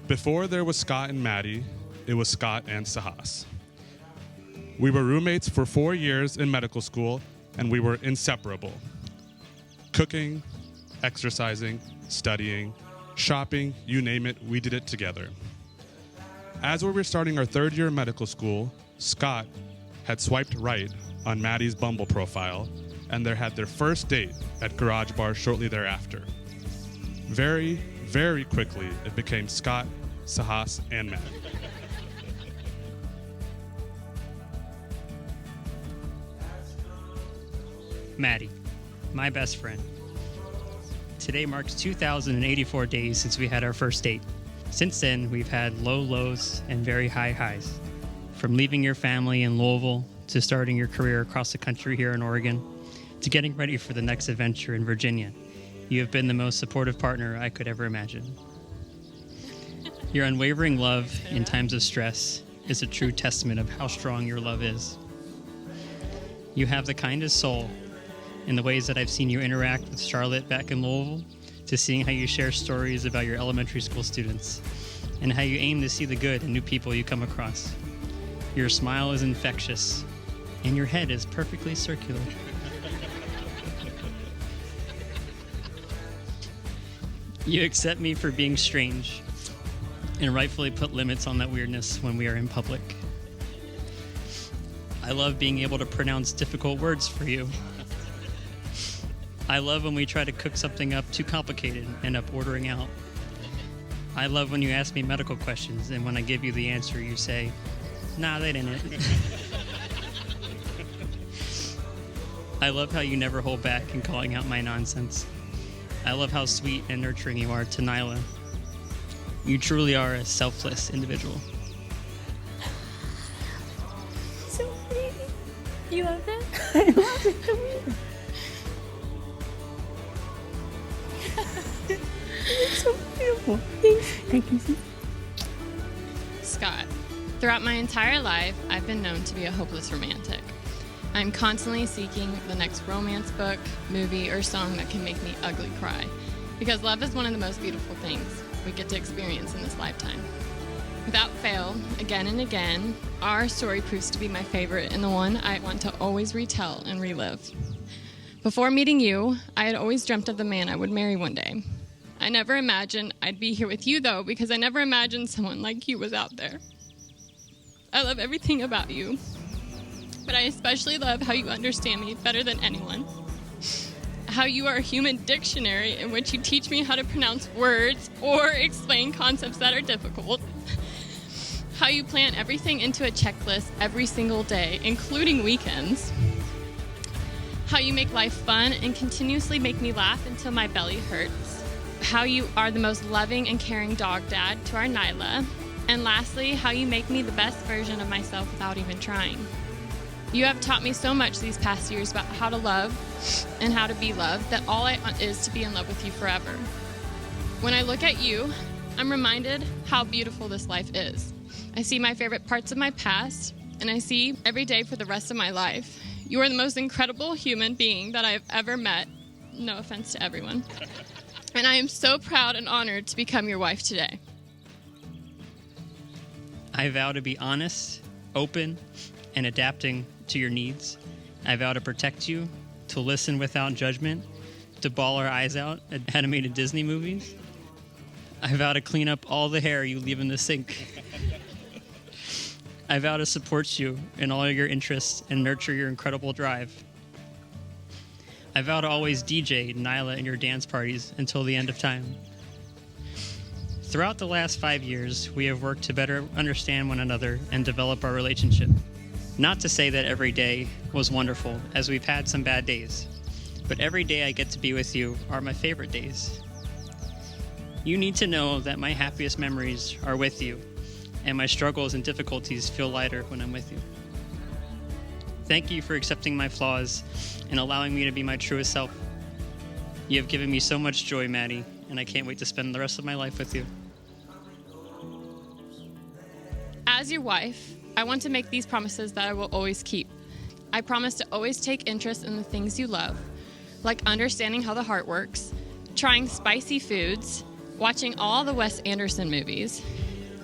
Before there was Scott and Maddie, it was Scott and Sahas. We were roommates for 4 years in medical school, and we were inseparable. Cooking, exercising, studying, shopping, you name it, we did it together. As we were starting our 3rd year of medical school, Scott had swiped right on Maddie's Bumble profile, and they had their first date at Garage Bar shortly thereafter. Very, very quickly, it became Scott, Sahas, and Maddie. Maddie, my best friend. Today marks 2,084 days since we had our first date. Since then, we've had low lows and very high highs. From leaving your family in Louisville to starting your career across the country here in Oregon to getting ready for the next adventure in Virginia, you have been the most supportive partner I could ever imagine. Your unwavering love in times of stress is a true testament of how strong your love is. You have the kindest soul in the ways that I've seen you interact with Charlotte back in Louisville, to seeing how you share stories about your elementary school students, and how you aim to see the good in new people you come across. Your smile is infectious, and your head is perfectly circular. You accept me for being strange, and rightfully put limits on that weirdness when we are in public. I love being able to pronounce difficult words for you. I love when we try to cook something up too complicated and end up ordering out. I love when you ask me medical questions, and when I give you the answer, you say, "Nah, they didn't." I love how you never hold back in calling out my nonsense. I love how sweet and nurturing you are to Nyla. You truly are a selfless individual. So pretty. You love that? I love it. It's so beautiful. Thank you. Scott, throughout my entire life, I've been known to be a hopeless romantic. I'm constantly seeking the next romance book, movie, or song that can make me ugly cry, because love is one of the most beautiful things we get to experience in this lifetime. Without fail, again and again, our story proves to be my favorite and the one I want to always retell and relive. Before meeting you, I had always dreamt of the man I would marry one day. I never imagined I'd be here with you, though, because I never imagined someone like you was out there. I love everything about you, but I especially love how you understand me better than anyone. How you are a human dictionary in which you teach me how to pronounce words or explain concepts that are difficult. How you plan everything into a checklist every single day, including weekends. How you make life fun and continuously make me laugh until my belly hurts. How you are the most loving and caring dog dad to our Nyla. And lastly, how you make me the best version of myself without even trying. You have taught me so much these past years about how to love and how to be loved that all I want is to be in love with you forever. When I look at you, I'm reminded how beautiful this life is. I see my favorite parts of my past, and I see every day for the rest of my life. You are the most incredible human being that I have ever met. No offense to everyone. And I am so proud and honored to become your wife today. I vow to be honest, open, and adapting to your needs. I vow to protect you, to listen without judgment, to bawl our eyes out at animated Disney movies. I vow to clean up all the hair you leave in the sink. I vow to support you in all your interests and nurture your incredible drive. I vow to always DJ Nyla in your dance parties until the end of time. Throughout the last 5 years, we have worked to better understand one another and develop our relationship. Not to say that every day was wonderful, as we've had some bad days, but every day I get to be with you are my favorite days. You need to know that my happiest memories are with you, and my struggles and difficulties feel lighter when I'm with you. Thank you for accepting my flaws and allowing me to be my truest self. You have given me so much joy, Maddie, and I can't wait to spend the rest of my life with you. As your wife, I want to make these promises that I will always keep. I promise to always take interest in the things you love, like understanding how the heart works, trying spicy foods, watching all the Wes Anderson movies,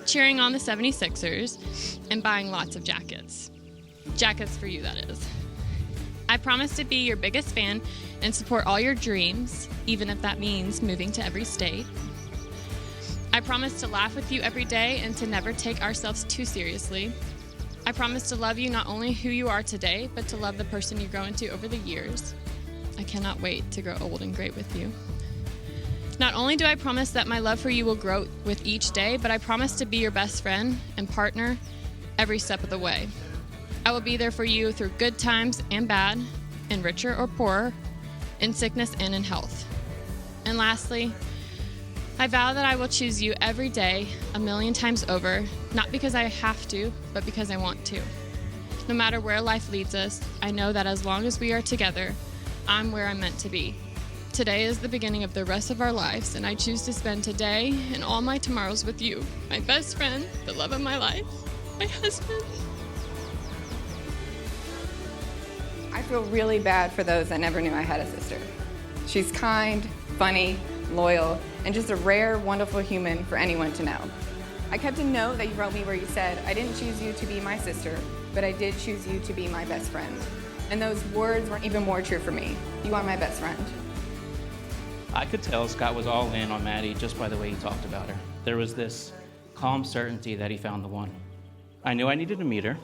cheering on the 76ers, and buying lots of jackets. Jackets for you, that is. I promise to be your biggest fan and support all your dreams, even if that means moving to every state. I promise to laugh with you every day and to never take ourselves too seriously. I promise to love you not only who you are today, but to love the person you grow into over the years. I cannot wait to grow old and great with you. Not only do I promise that my love for you will grow with each day, but I promise to be your best friend and partner every step of the way. I will be there for you through good times and bad, in richer or poorer, in sickness and in health. And lastly, I vow that I will choose you every day, 1,000,000 times over, not because I have to, but because I want to. No matter where life leads us, I know that as long as we are together, I'm where I'm meant to be. Today is the beginning of the rest of our lives, and I choose to spend today and all my tomorrows with you, my best friend, the love of my life, my husband. I feel really bad for those that never knew I had a sister. She's kind, funny, loyal, and just a rare, wonderful human for anyone to know. I kept a note that you wrote me where you said, I didn't choose you to be my sister, but I did choose you to be my best friend. And those words were even more true for me. You are my best friend. I could tell Scott was all in on Maddie just by the way he talked about her. There was this calm certainty that he found the one. I knew I needed to meet her.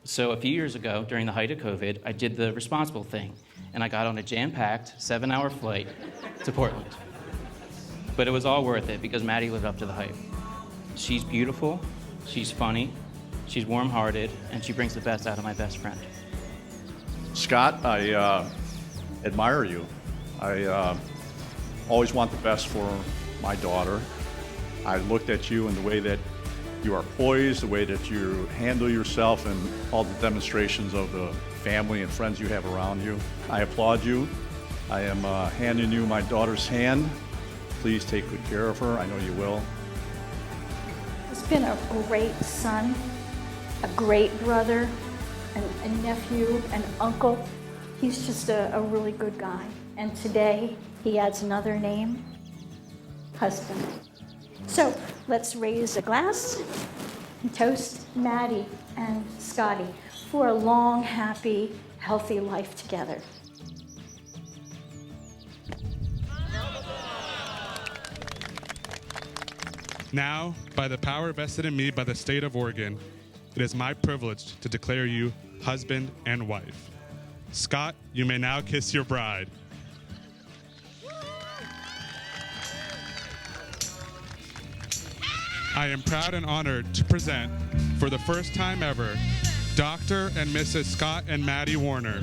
So a few years ago, during the height of COVID, I did the responsible thing, and I got on a jam-packed 7-hour flight to Portland. But it was all worth it because Maddie lived up to the hype. She's beautiful, she's funny, she's warm-hearted, and she brings the best out of my best friend. Scott, I admire you. I always want the best for my daughter. I looked at you in the way that you are poised, the way that you handle yourself, and all the demonstrations of the family and friends you have around you. I applaud you. I am handing you my daughter's hand. Please take good care of her. I know you will. He's been a great son, a great brother, a nephew, an uncle. He's just a really good guy. And today, he adds another name, husband. So let's raise a glass and toast Maddie and Scotty for a long, happy, healthy life together. Now, by the power vested in me by the state of Oregon, it is my privilege to declare you husband and wife. Scott, you may now kiss your bride. I am proud and honored to present, for the first time ever, Dr. and Mrs. Scott and Maddie Warner.